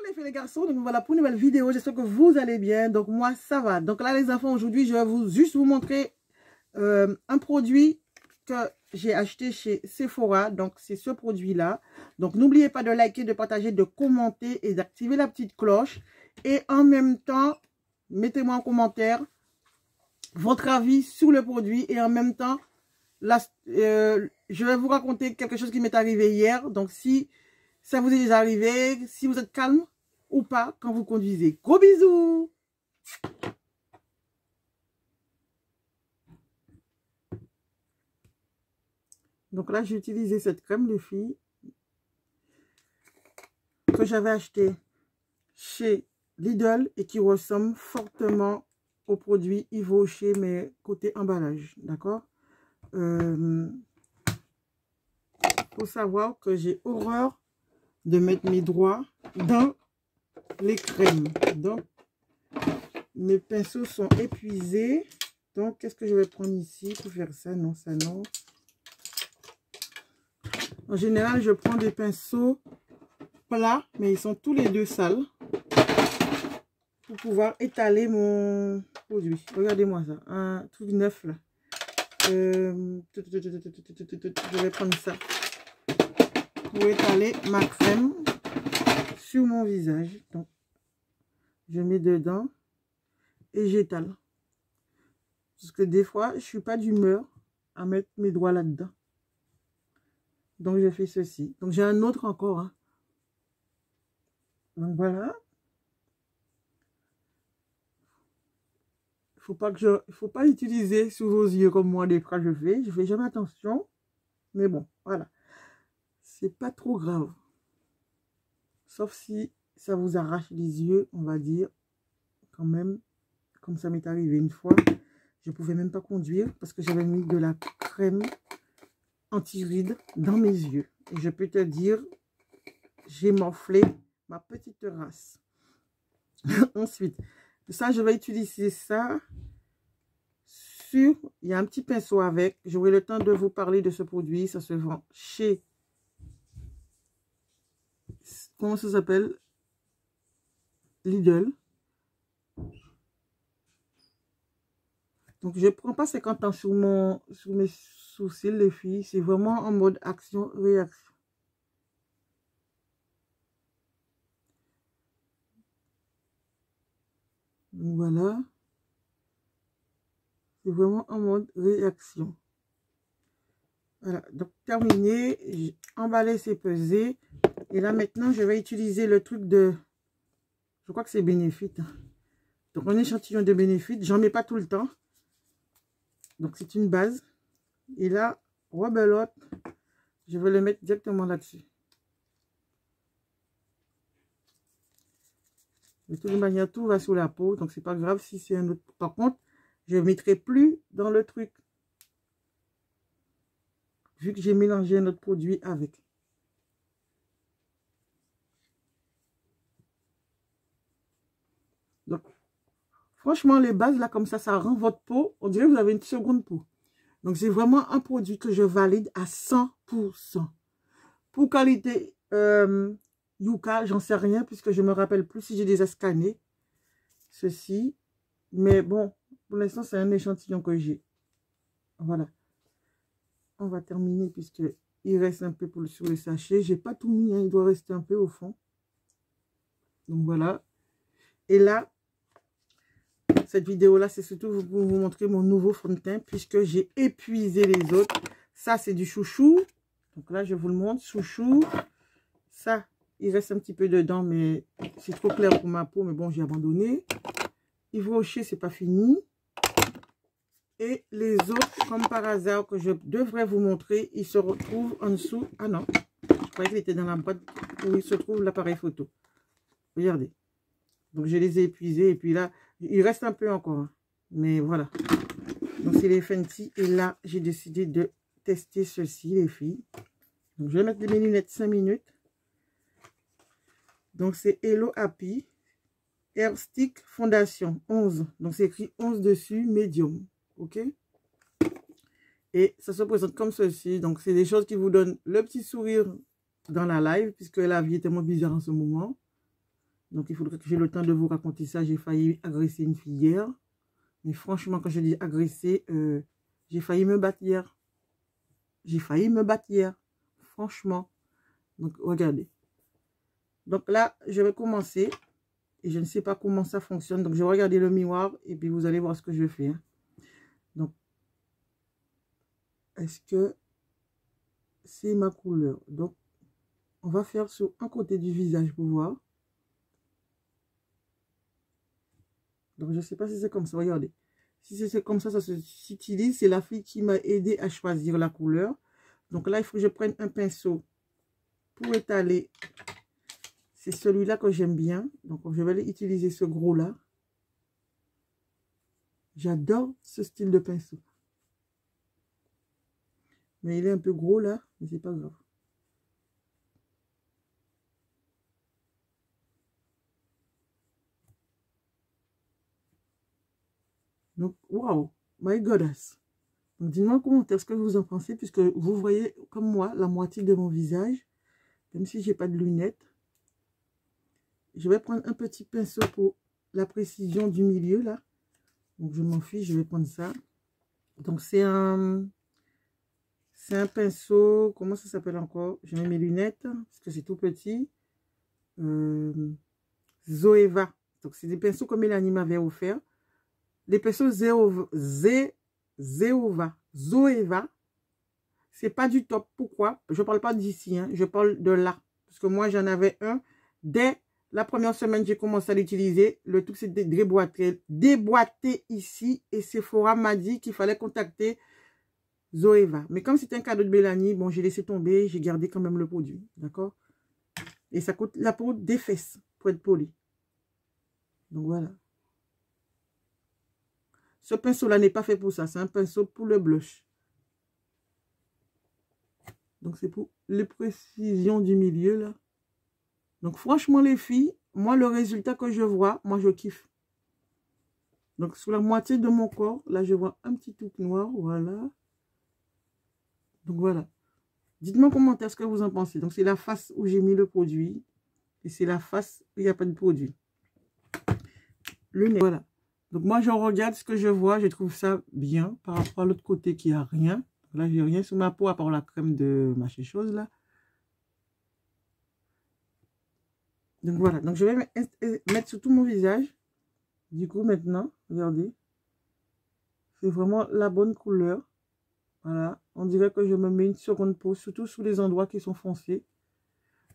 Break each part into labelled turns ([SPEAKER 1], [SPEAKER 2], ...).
[SPEAKER 1] les filles et les garçons, donc voilà pour une nouvelle vidéo, j'espère que vous allez bien, donc moi ça va. Donc là les enfants, aujourd'hui je vais juste vous montrer un produit que j'ai acheté chez Sephora, donc c'est ce produit là. Donc n'oubliez pas de liker, de partager, de commenter et d'activer la petite cloche. Et en même temps, mettez-moi en commentaire votre avis sur le produit et en même temps, là, je vais vous raconter quelque chose qui m'est arrivé hier. Donc si ça vous est déjà arrivé, si vous êtes calme ou pas quand vous conduisez. Gros bisous! Donc là, j'ai utilisé cette crème de filles que j'avais achetée chez Lidl et qui ressemble fortement au produit Yves Rocher, mais côté emballage. D'accord? Faut savoir que j'ai horreur de mettre mes doigts dans les crèmes. Donc, mes pinceaux sont épuisés. Donc, qu'est-ce que je vais prendre ici pour faire ça? Non, ça non. En général, je prends des pinceaux plats, mais ils sont tous les deux sales pour pouvoir étaler mon produit. Regardez-moi ça, un truc neuf là. Je vais prendre ça pour étaler ma crème sur mon visage. Donc, je mets dedans et j'étale. Parce que des fois, je suis pas d'humeur à mettre mes doigts là-dedans. Donc, je fais ceci. Donc, j'ai un autre encore. Hein. Donc, voilà. Il faut pas utiliser sous vos yeux comme moi des fois je fais. Je fais jamais attention. Mais bon, voilà. C'est pas trop grave. Sauf si ça vous arrache les yeux, on va dire. Quand même, comme ça m'est arrivé une fois. Je pouvais même pas conduire parce que j'avais mis de la crème anti-rides dans mes yeux. Et je peux te dire, j'ai morflé ma petite race. Ensuite, ça, je vais utiliser ça sur... Il y a un petit pinceau avec. J'aurai le temps de vous parler de ce produit. Ça se vend chez... Comment ça s'appelle? Lidl. Donc, je ne prends pas 50 ans sur mes sourcils, les filles. C'est vraiment en mode action-réaction. Voilà. C'est vraiment en mode réaction. Voilà. Donc, terminé. J'ai emballé, c'est pesé. Et là, maintenant, je vais utiliser le truc de... Je crois que c'est Benefit. Donc, un échantillon de Benefit. J'en mets pas tout le temps. Donc, c'est une base. Et là, rebelote, je vais le mettre directement là-dessus. De toute manière, tout va sous la peau. Donc, c'est pas grave si c'est un autre. Par contre, je ne mettrai plus dans le truc. Vu que j'ai mélangé un autre produit avec. Donc, franchement, les bases, là, comme ça rend votre peau. On dirait que vous avez une seconde peau. Donc, c'est vraiment un produit que je valide à 100%. Pour qualité Yuka, j'en sais rien, puisque je ne me rappelle plus si j'ai déjà scanné ceci. Mais bon, pour l'instant, c'est un échantillon que j'ai. Voilà. On va terminer, puisqu'il reste un peu sur le sachet. Je n'ai pas tout mis, hein, il doit rester un peu au fond. Donc, voilà. Et là, cette vidéo-là, c'est surtout pour vous montrer mon nouveau fond de teint, puisque j'ai épuisé les autres. Ça, c'est du chouchou. Donc là, je vous le montre, chouchou. Ça, il reste un petit peu dedans, mais c'est trop clair pour ma peau. Mais bon, j'ai abandonné. Yves Rocher, c'est pas fini. Et les autres, comme par hasard, que je devrais vous montrer, ils se retrouvent en dessous. Ah non, je croyais qu'il était dans la boîte où il se trouve l'appareil photo. Regardez. Donc, je les ai épuisés. Et puis là, il reste un peu encore. Hein. Mais voilà. Donc, c'est les Fenty. Et là, j'ai décidé de tester ceci, les filles. Donc, je vais mettre mes lunettes 5 minutes. Donc, c'est Hello Happy Air Stick Fondation 11. Donc, c'est écrit 11 dessus, médium. OK? Et ça se présente comme ceci. Donc, c'est des choses qui vous donnent le petit sourire dans la live, puisque la vie est tellement bizarre en ce moment. Donc, il faudrait que j'ai le temps de vous raconter ça. J'ai failli agresser une fille hier. Mais franchement, quand je dis agresser, j'ai failli me battre hier. J'ai failli me battre hier. Franchement. Donc, regardez. Donc là, je vais commencer. Et je ne sais pas comment ça fonctionne. Donc, je vais regarder le miroir. Et puis, vous allez voir ce que je fais. Hein. Donc, est-ce que c'est ma couleur? Donc, on va faire sur un côté du visage pour voir. Donc, je ne sais pas si c'est comme ça. Regardez. Si c'est comme ça s'utilise. C'est la fille qui m'a aidé à choisir la couleur. Donc là, il faut que je prenne un pinceau pour étaler. C'est celui-là que j'aime bien. Donc, je vais utiliser ce gros-là. J'adore ce style de pinceau. Mais il est un peu gros là, mais c'est pas grave. Donc, wow, my goddess. Donc, dites-moi en commentaire ce que vous en pensez, puisque vous voyez, comme moi, la moitié de mon visage, même si j'ai pas de lunettes. Je vais prendre un petit pinceau pour la précision du milieu, là. Donc, je m'en fiche, je vais prendre ça. Donc, c'est un pinceau, comment ça s'appelle encore? Je mets mes lunettes, parce que c'est tout petit. Zoeva. Donc, c'est des pinceaux que Mélanie m'avait offert. Les pinceaux Zoeva. C'est pas du top. Pourquoi? Je parle pas d'ici, hein. Je parle de là. Parce que moi, j'en avais un. Dès la première semaine, j'ai commencé à l'utiliser. Le truc, c'est déboîté ici. Et Sephora m'a dit qu'il fallait contacter Zoeva. Mais comme c'était un cadeau de Mélanie, bon, j'ai laissé tomber. J'ai gardé quand même le produit. D'accord? Et ça coûte la peau des fesses, pour être poli. Donc, voilà. Ce pinceau-là n'est pas fait pour ça. C'est un pinceau pour le blush. Donc, c'est pour les précisions du milieu, là. Donc, franchement, les filles, moi, le résultat que je vois, moi, je kiffe. Donc, sur la moitié de mon corps, là, je vois un petit truc noir. Voilà. Donc, voilà. Dites-moi en commentaire ce que vous en pensez. Donc, c'est la face où j'ai mis le produit. Et c'est la face où il n'y a pas de produit. Lunettes. Voilà. Donc, moi, je regarde ce que je vois. Je trouve ça bien par rapport à l'autre côté qui a rien. Là, j'ai rien sur ma peau à part la crème de machin chose, là. Donc, voilà. Donc, je vais mettre sur tout mon visage. Du coup, maintenant, regardez. C'est vraiment la bonne couleur. Voilà. On dirait que je me mets une seconde peau, surtout sur les endroits qui sont foncés.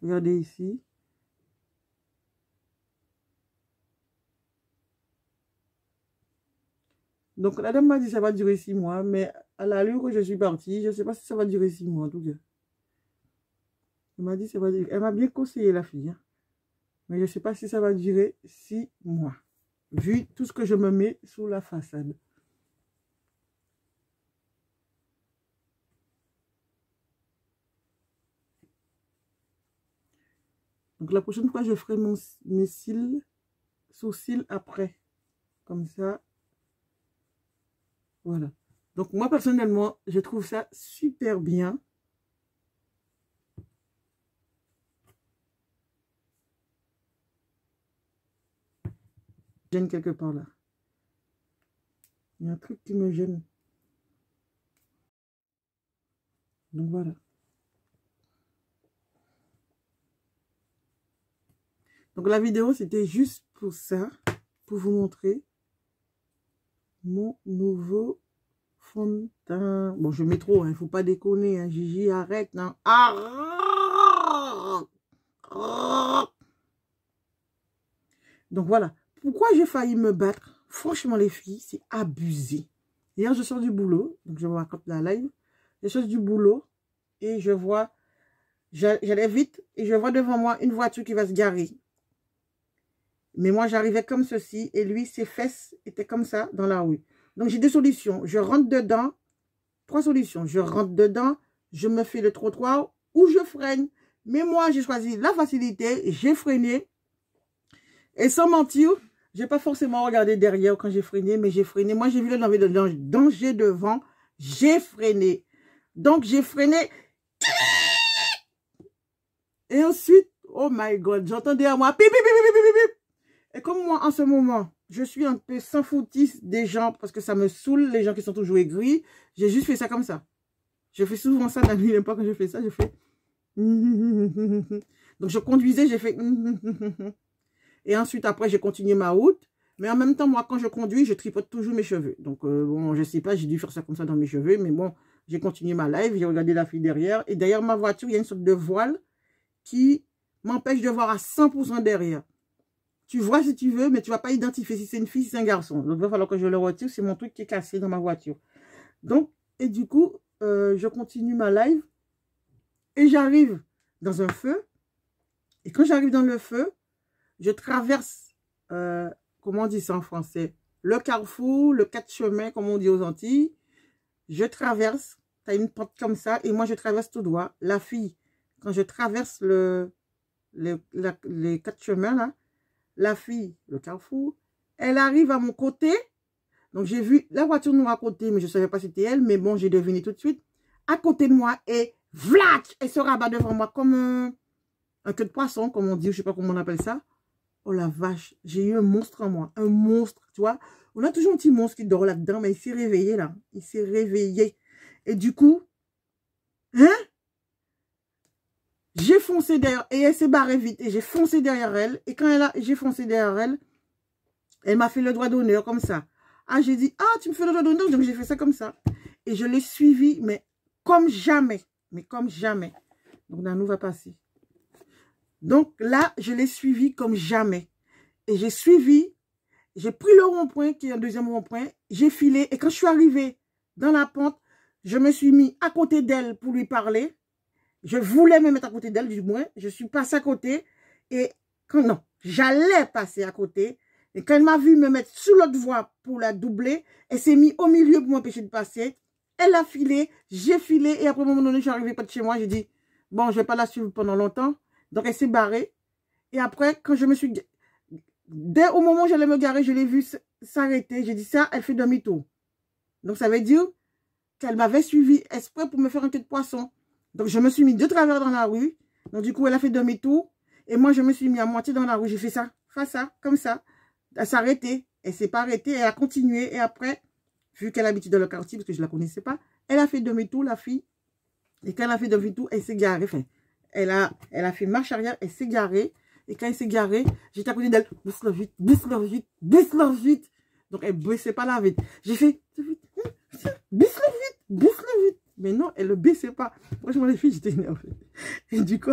[SPEAKER 1] Regardez ici. Donc, la dame m'a dit que ça va durer 6 mois, mais à l'allure où je suis partie, je ne sais pas si ça va durer 6 mois en tout cas. Elle m'a dit que ça va durer. Elle m'a bien conseillé, la fille. Hein. Mais je ne sais pas si ça va durer 6 mois. Vu tout ce que je me mets sous la façade. Donc, la prochaine fois, je ferai mes sourcils après. Comme ça. Voilà. Donc, moi, personnellement, je trouve ça super bien. Gêne quelque part là. Il y a un truc qui me gêne. Donc, voilà. Donc, la vidéo, c'était juste pour ça. Pour vous montrer mon nouveau fond de teint. Bon, je mets trop, il ne faut pas déconner. Hein. Gigi, arrête. Non. Arrête. Donc, voilà. Pourquoi j'ai failli me battre? Franchement, les filles, c'est abusé. Hier, je sors du boulot. Donc, je vous raconte la live. Je sors du boulot et je vois... J'allais vite et je vois devant moi une voiture qui va se garer. Mais moi, j'arrivais comme ceci et lui, ses fesses étaient comme ça dans la rue. Donc, j'ai 2 solutions. Je rentre dedans. 3 solutions. Je rentre dedans, je me fais le trottoir ou je freine. Mais moi, j'ai choisi la facilité. J'ai freiné. Et sans mentir, je n'ai pas forcément regardé derrière quand j'ai freiné, mais j'ai freiné. Moi, j'ai vu le danger devant. J'ai freiné. Donc, j'ai freiné. Et ensuite, oh my God, j'entendais à moi, pip, pip, pip, pip, pip, pip. comme moi, en ce moment, je suis un peu sans foutiste des gens parce que ça me saoule, les gens qui sont toujours aigris. J'ai juste fait ça comme ça. Je fais souvent ça la nuit, n'aime pas quand je fais ça, je fais... Donc, je conduisais, j'ai fait... Et ensuite, après, j'ai continué ma route. Mais en même temps, moi, quand je conduis, je tripote toujours mes cheveux. Donc, bon, je sais pas, j'ai dû faire ça comme ça dans mes cheveux. Mais bon, j'ai continué ma live, j'ai regardé la fille derrière. Et derrière ma voiture, il y a une sorte de voile qui m'empêche de voir à 100% derrière. Tu vois si tu veux, mais tu ne vas pas identifier si c'est une fille, si c'est un garçon. Donc, il va falloir que je le retire. C'est mon truc qui est cassé dans ma voiture. Donc, et du coup, je continue ma live. Et j'arrive dans un feu. Et quand j'arrive dans le feu, je traverse, comment on dit ça en français? Le carrefour, le 4 chemins, comme on dit aux Antilles. Je traverse, tu as une porte comme ça, et moi je traverse tout droit. La fille, quand je traverse les 4 chemins, là, la fille, le carrefour, elle arrive à mon côté. Donc j'ai vu la voiture noire à côté, mais je ne savais pas si c'était elle, mais bon, j'ai deviné tout de suite. À côté de moi, et vlac, elle se rabat devant moi comme un queue de poisson, comme on dit, je ne sais pas comment on appelle ça. Oh la vache, j'ai eu un monstre en moi, un monstre, tu vois. On a toujours un petit monstre qui dort là-dedans, mais il s'est réveillé là, il s'est réveillé. Et du coup, hein, j'ai foncé derrière, et elle s'est barrée vite, et j'ai foncé derrière elle, et quand j'ai foncé derrière elle, elle m'a fait le doigt d'honneur comme ça. Ah, j'ai dit, ah, tu me fais le doigt d'honneur, donc j'ai fait ça comme ça. Et je l'ai suivi, mais comme jamais, Donc, Nanou va passer. Donc là, je l'ai suivi comme jamais. Et j'ai suivi, j'ai pris le rond-point, qui est un deuxième rond-point, j'ai filé, et quand je suis arrivée dans la pente, je me suis mis à côté d'elle pour lui parler. Je voulais me mettre à côté d'elle, du moins. Je suis passée à côté, et non, j'allais passer à côté. Et quand elle m'a vu me mettre sous l'autre voie pour la doubler, elle s'est mise au milieu pour m'empêcher de passer. Elle a filé, j'ai filé, et après, à un moment donné, je suis arrivée près de chez moi, j'ai dit, bon, je ne vais pas la suivre pendant longtemps. Donc, elle s'est barrée. Et après, quand je me suis... Dès au moment où j'allais me garer, je l'ai vue s'arrêter. J'ai dit ça, elle fait demi-tour. Donc, ça veut dire qu'elle m'avait suivi exprès pour me faire un queue de poisson. Donc, je me suis mis de travers dans la rue. Donc, du coup, elle a fait demi-tour. Et moi, je me suis mis à moitié dans la rue. J'ai fait ça, comme ça. Elle s'est arrêtée. Elle s'est pas arrêtée. Elle a continué. Et après, vu qu'elle habitait dans le quartier, parce que je ne la connaissais pas, elle a fait demi-tour, la fille. Et quand elle a fait demi-tour, elle s'est garée. Enfin, elle a fait marche arrière, elle s'est garée. Et quand elle s'est garée, j'étais à côté d'elle. Bousse-le vite, bousse-le vite, bousse-le vite. Donc, elle ne baissait pas la vite. J'ai fait, bousse-le vite, bousse-le vite. Mais non, elle ne baissait pas. Franchement, les filles, j'étais énervée. Et du coup,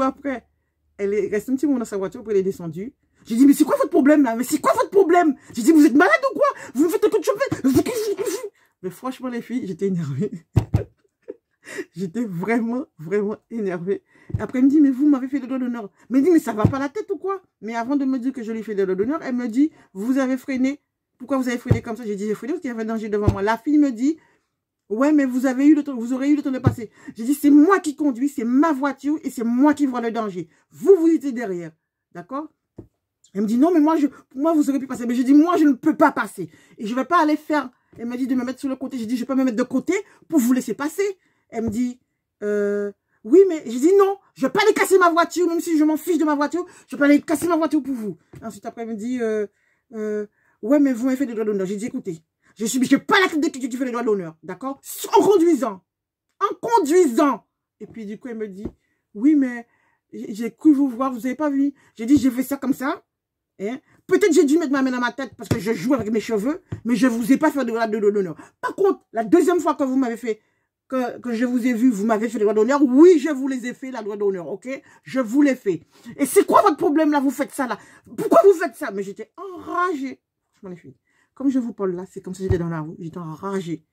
[SPEAKER 1] après, elle est restée un petit moment dans sa voiture, après elle est descendue. J'ai dit, mais c'est quoi votre problème là? Mais c'est quoi votre problème? J'ai dit, vous êtes malade ou quoi? Vous me faites un coup de cheveux? Mais franchement, les filles, j'étais énervée. J'étais vraiment, vraiment énervée. Après, elle me dit, mais vous m'avez fait le doigt d'honneur. Mais elle dit, mais ça va pas la tête ou quoi? Mais avant de me dire que je lui fais le doigt d'honneur, elle me dit, vous avez freiné. Pourquoi vous avez freiné comme ça? J'ai dit, j'ai freiné parce qu'il y avait un danger devant moi. La fille me dit, ouais, mais vous aurez eu le temps de passer. J'ai dit, c'est moi qui conduis, c'est ma voiture et c'est moi qui vois le danger. Vous, vous étiez derrière. D'accord? Elle me dit, non, mais pour moi, vous aurez pu passer. Mais j'ai dit, moi, je ne peux pas passer. Et je ne vais pas aller faire. Elle m'a dit de me mettre sur le côté. J'ai dit, je peux me mettre de côté pour vous laisser passer. Elle me dit, oui, mais j'ai dit non, je ne vais pas aller casser ma voiture, même si je m'en fiche de ma voiture, je ne vais pas aller casser ma voiture pour vous. Ensuite, après, elle me dit, ouais, mais vous m'avez fait des doigts d'honneur. J'ai dit, écoutez, je n'ai pas la tête de qui tu fais les doigts d'honneur, d'accord? En conduisant. En conduisant. Et puis, du coup, elle me dit, oui, mais j'ai cru vous voir, vous n'avez pas vu. J'ai dit, j'ai fait ça comme ça. Hein? Peut-être j'ai dû mettre ma main dans ma tête parce que je joue avec mes cheveux, mais je ne vous ai pas fait de doigts d'honneur. Par contre, la deuxième fois que vous m'avez fait que je vous ai vu, vous m'avez fait les doigts d'honneur. Oui, je vous les ai fait, la doigt d'honneur, ok? Je vous l'ai fait. Et c'est quoi votre problème là? Vous faites ça là? Pourquoi vous faites ça? Mais j'étais enragée. Franchement, les filles, comme je vous parle là, c'est comme si j'étais dans la rue. J'étais enragée.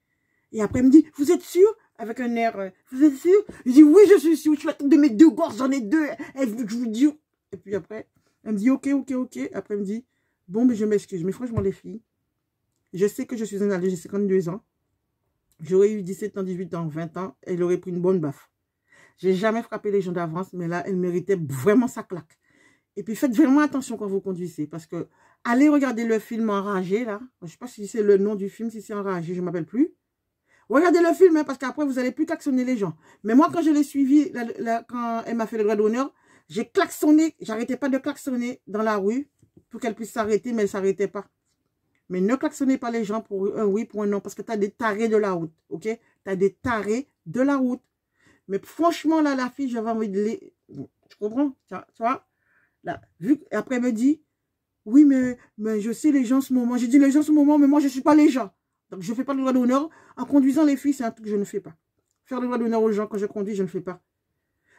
[SPEAKER 1] Et après, elle me dit, vous êtes sûr? Avec un air, vous êtes sûr? Je dis, oui, je suis sûr. Je suis la tête de mes deux gorges, j'en ai deux. Et je vous dis. Et puis après, elle me dit, ok. Après, elle me dit, bon, mais je m'excuse. Mais franchement, les filles, je sais que je suis un adulte, j'ai 52 ans. J'aurais eu 17 ans, 18 ans, 20 ans, elle aurait pris une bonne baffe. J'ai jamais frappé les gens d'avance, mais là, elle méritait vraiment sa claque. Et puis, faites vraiment attention quand vous conduisez, parce que allez regarder le film Enragé, là. Je ne sais pas si c'est le nom du film, si c'est Enragé, je ne m'appelle plus. Regardez le film, hein, parce qu'après, vous n'allez plus klaxonner les gens. Mais moi, quand je l'ai suivi, quand elle m'a fait le droit d'honneur, J'ai klaxonné, j'arrêtais pas de klaxonner dans la rue pour qu'elle puisse s'arrêter, mais elle s'arrêtait pas. Mais ne klaxonnez pas les gens pour un oui, pour un non, parce que tu as des tarés de la route, ok? Tu as des tarés de la route. Mais franchement, là, la fille, j'avais envie de les... Tu comprends? Tu vois? Là, et après, elle me dit, oui, mais je sais les gens en ce moment. J'ai dit les gens en ce moment, mais moi, je ne suis pas les gens. Donc, je ne fais pas le droit d'honneur. En conduisant les filles, c'est un truc que je ne fais pas. Faire le droit d'honneur aux gens quand je conduis, je ne fais pas.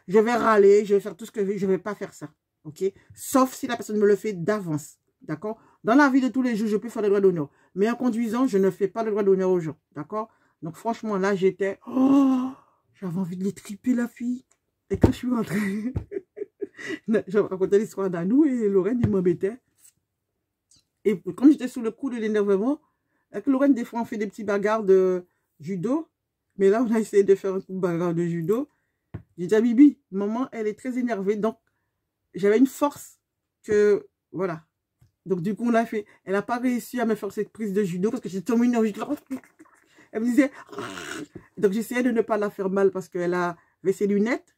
[SPEAKER 1] Je vais râler, je vais faire tout ce que je veux. Je ne vais pas faire ça, ok? Sauf si la personne me le fait d'avance. D'accord? Dans la vie de tous les jours, je peux faire le droit d'honneur. Mais en conduisant, je ne fais pas le droit d'honneur aux gens. D'accord? Donc, franchement, là, j'étais... Oh, j'avais envie de les triper, la fille. Et quand je suis rentrée... je racontais l'histoire d'Anou et Lorraine, il m'embêtait. Et comme j'étais sous le coup de l'énervement, avec Lorraine, des fois, on fait des petits bagarres de judo. Mais là, on a essayé de faire un coup de bagarre de judo. J'ai dit à Bibi, maman, elle est très énervée. Donc, j'avais une force que... Voilà. Donc, du coup, on l'a fait. Elle n'a pas réussi à me faire cette prise de judo parce que j'étais tombée énervée. Elle me disait... Donc, j'essayais de ne pas la faire mal parce qu'elle avait ses lunettes.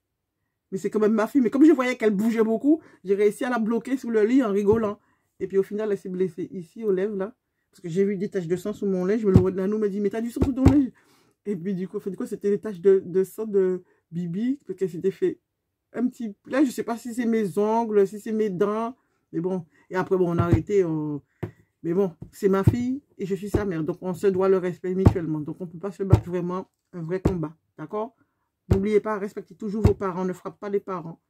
[SPEAKER 1] Mais c'est quand même ma fille. Mais comme je voyais qu'elle bougeait beaucoup, j'ai réussi à la bloquer sous le lit en rigolant. Et puis, au final, elle s'est blessée ici, aux lèvres, là. Parce que j'ai vu des taches de sang sous mon lait. Nanou me dit, mais t'as du sang sous ton lait? Et puis, du coup, c'était des taches de sang de Bibi. Parce qu'elle s'était fait un petit... Là, je ne sais pas si c'est mes ongles, si c'est mes dents. Mais bon, et après, bon, on a arrêté. Mais bon, c'est ma fille et je suis sa mère. Donc, on se doit le respect mutuellement. Donc, on ne peut pas se battre vraiment un vrai combat. D'accord? N'oubliez pas, respectez toujours vos parents. Ne frappez pas les parents.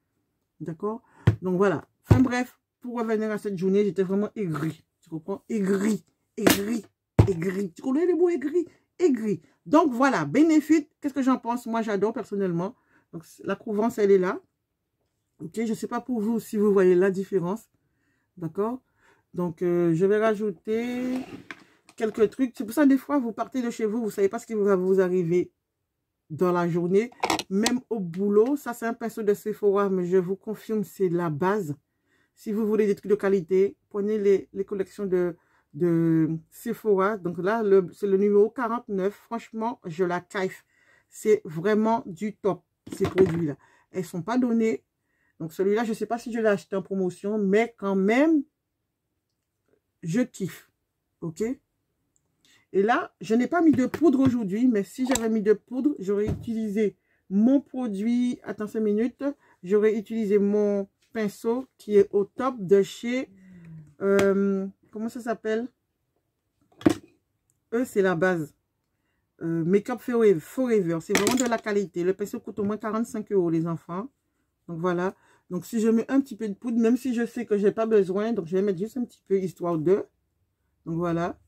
[SPEAKER 1] D'accord? Donc, voilà. Enfin, bref, pour revenir à cette journée, j'étais vraiment aigrie. Tu comprends? Aigrie, aigrie, aigrie. Tu connais les mots aigri? Aigrie. Donc, voilà. Bénéfice, qu'est-ce que j'en pense? Moi, j'adore personnellement. Donc, la couvance, elle est là. Ok? Je ne sais pas pour vous si vous voyez la différence. D'accord? Donc, je vais rajouter quelques trucs. C'est pour ça, des fois, vous partez de chez vous, vous ne savez pas ce qui va vous arriver dans la journée. Même au boulot, ça, c'est un pinceau de Sephora, mais je vous confirme, c'est la base. Si vous voulez des trucs de qualité, prenez les collections de Sephora. Donc là, c'est le numéro 49. Franchement, je la kiffe. C'est vraiment du top, ces produits-là. Elles ne sont pas données. Donc, celui-là, je ne sais pas si je l'ai acheté en promotion, mais quand même, je kiffe. Ok? Et là, je n'ai pas mis de poudre aujourd'hui, mais si j'avais mis de poudre, j'aurais utilisé mon produit. Attends 5 minutes. J'aurais utilisé mon pinceau qui est au top de chez... comment ça s'appelle? C'est la base. Make-up Forever. C'est vraiment de la qualité. Le pinceau coûte au moins 45 €, les enfants. Donc, voilà. Donc, si je mets un petit peu de poudre, même si je sais que je n'ai pas besoin, donc je vais mettre juste un petit peu, histoire de... Donc, voilà.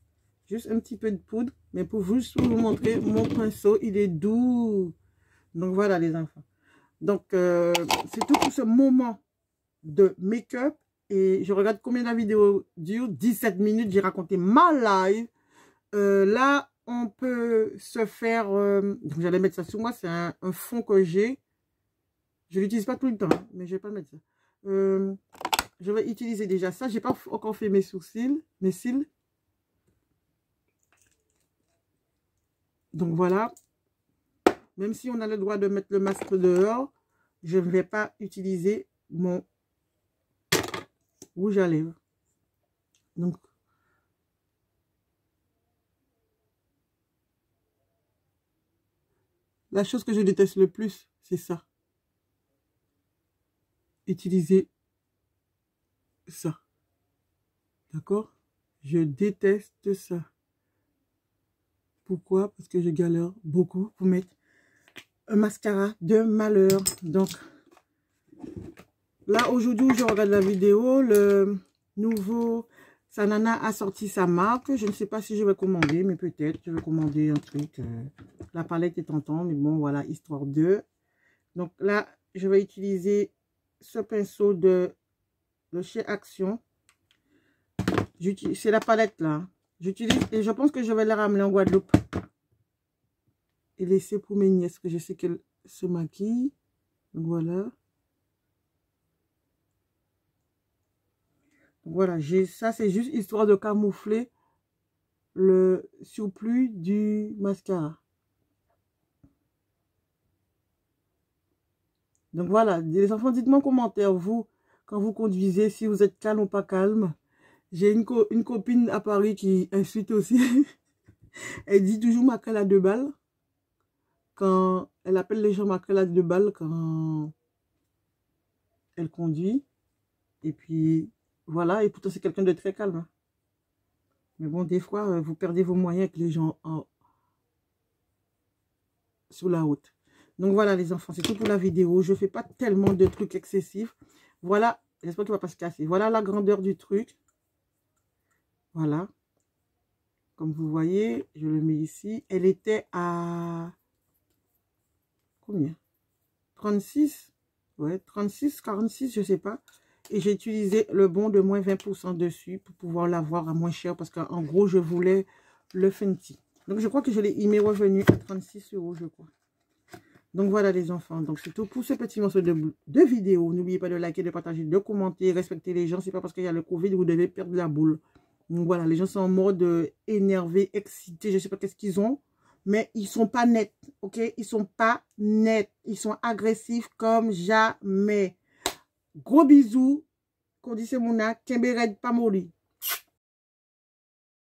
[SPEAKER 1] Juste un petit peu de poudre. Mais pour vous montrer, mon pinceau, il est doux. Donc, voilà, les enfants. Donc, c'est tout pour ce moment de make-up. Et je regarde combien la vidéo dure. 17 minutes, j'ai raconté ma live. Là, on peut se faire... donc, j'allais mettre ça sur moi. C'est un fond que j'ai. Je ne l'utilise pas tout le temps, mais je ne vais pas mettre ça. Je vais utiliser déjà ça. Je n'ai pas encore fait mes sourcils, mes cils. Donc, voilà. Même si on a le droit de mettre le masque dehors, je ne vais pas utiliser mon rouge à lèvres. Donc, la chose que je déteste le plus, c'est ça. Utiliser ça. D'accord? Je déteste ça. Pourquoi? Parce que je galère beaucoup pour mettre un mascara de malheur. Donc, là, aujourd'hui, je regarde la vidéo. Le nouveau Sanana a sorti sa marque. Je ne sais pas si je vais commander, mais peut-être je vais commander un truc. La palette est tentante, mais bon, voilà, histoire de. Donc là, je vais utiliser ce pinceau de chez Action. C'est la palette là. J'utilise et je pense que je vais la ramener en Guadeloupe. Et laisser pour mes nièces, que je sais qu'elles se maquillent. Donc voilà. Voilà, ça c'est juste histoire de camoufler le surplus du mascara. Donc voilà, les enfants, dites-moi en commentaire, vous, quand vous conduisez, si vous êtes calme ou pas calme. J'ai une copine à Paris qui insulte aussi. Elle dit toujours Makrel à 2 balles. Quand elle appelle les gens Makrel à 2 balles quand elle conduit. Et puis, voilà. Et pourtant, c'est quelqu'un de très calme. Mais bon, des fois, vous perdez vos moyens avec les gens sur la route. Donc voilà, les enfants, c'est tout pour la vidéo. Je ne fais pas tellement de trucs excessifs. Voilà, j'espère qu'il ne va pas se casser. Voilà la grandeur du truc. Voilà. Comme vous voyez, je le mets ici. Elle était à... Combien? 36? Ouais, 36, 46, je sais pas. Et j'ai utilisé le bon de moins 20% dessus pour pouvoir l'avoir à moins cher. Parce qu'en gros, je voulais le Fenty. Donc, je crois que il m'est revenu à 36 €, je crois. Donc, voilà les enfants. Donc, c'est tout pour ce petit morceau de vidéo. N'oubliez pas de liker, de partager, de commenter, respecter les gens. C'est pas parce qu'il y a le Covid, vous devez perdre la boule. Donc, voilà, les gens sont en mode énervé, excité. Je sais pas qu'est-ce qu'ils ont. Mais ils sont pas nets, ok? Ils sont pas nets. Ils sont agressifs comme jamais. Gros bisous. Kodise Mouna, Kembered Pamoli.